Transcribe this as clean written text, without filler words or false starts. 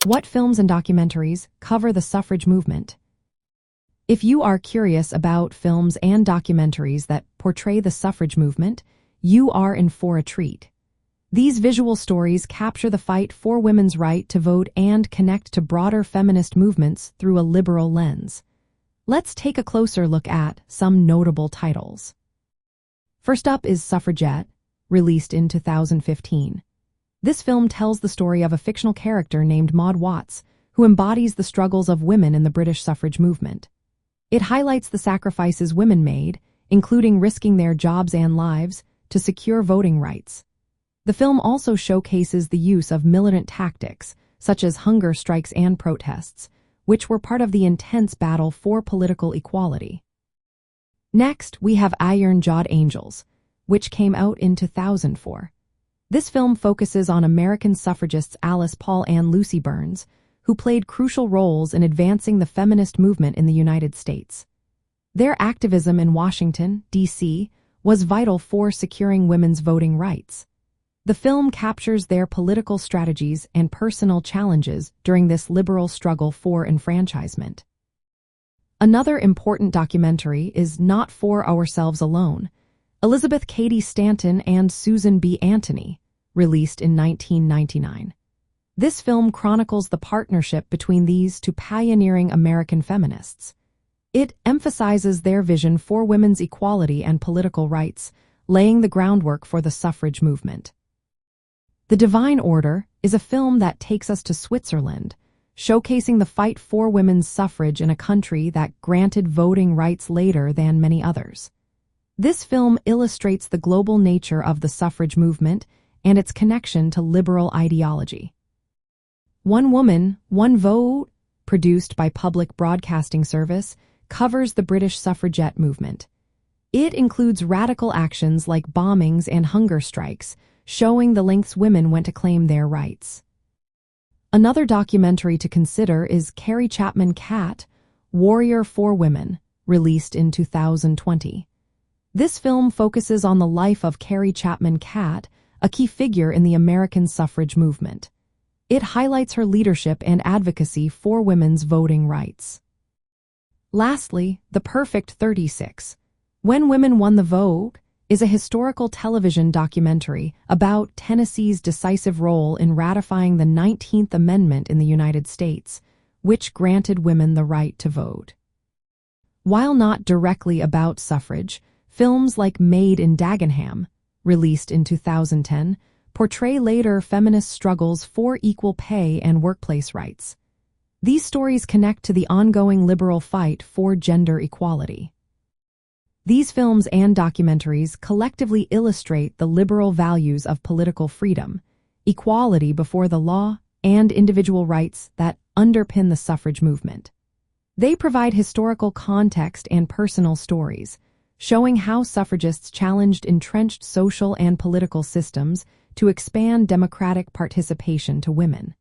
What films and documentaries cover the suffrage movement? If you are curious about films and documentaries that portray the suffrage movement, you are in for a treat. These visual stories capture the fight for women's right to vote and connect to broader feminist movements through a liberal lens. Let's take a closer look at some notable titles. First up is Suffragette, released in 2015. This film tells the story of a fictional character named Maud Watts, who embodies the struggles of women in the British suffrage movement. It highlights the sacrifices women made, including risking their jobs and lives, to secure voting rights. The film also showcases the use of militant tactics, such as hunger strikes and protests, which were part of the intense battle for political equality. Next, we have Iron-Jawed Angels, which came out in 2004. This film focuses on American suffragists Alice Paul and Lucy Burns, who played crucial roles in advancing the feminist movement in the United States. Their activism in Washington, D.C., was vital for securing women's voting rights. The film captures their political strategies and personal challenges during this liberal struggle for enfranchisement. Another important documentary is Not For Ourselves Alone, Elizabeth Cady Stanton and Susan B. Anthony, released in 1999. This film chronicles the partnership between these two pioneering American feminists. It emphasizes their vision for women's equality and political rights, laying the groundwork for the suffrage movement. The Divine Order is a film that takes us to Switzerland, showcasing the fight for women's suffrage in a country that granted voting rights later than many others. This film illustrates the global nature of the suffrage movement and its connection to liberal ideology. One Woman, One Vote, produced by Public Broadcasting Service, covers the British suffragette movement. It includes radical actions like bombings and hunger strikes, showing the lengths women went to claim their rights. Another documentary to consider is Carrie Chapman Catt, Warrior for Women, released in 2020. This film focuses on the life of Carrie Chapman Catt, a key figure in the American suffrage movement. It highlights her leadership and advocacy for women's voting rights. Lastly, The Perfect 36, When Women Won the Vote, is a historical television documentary about Tennessee's decisive role in ratifying the 19th Amendment in the United States, which granted women the right to vote. While not directly about suffrage, films like Made in Dagenham, released in 2010, portray later feminist struggles for equal pay and workplace rights. These stories connect to the ongoing liberal fight for gender equality. These films and documentaries collectively illustrate the liberal values of political freedom, equality before the law, and individual rights that underpin the suffrage movement. They provide historical context and personal stories, showing how suffragists challenged entrenched social and political systems to expand democratic participation to women.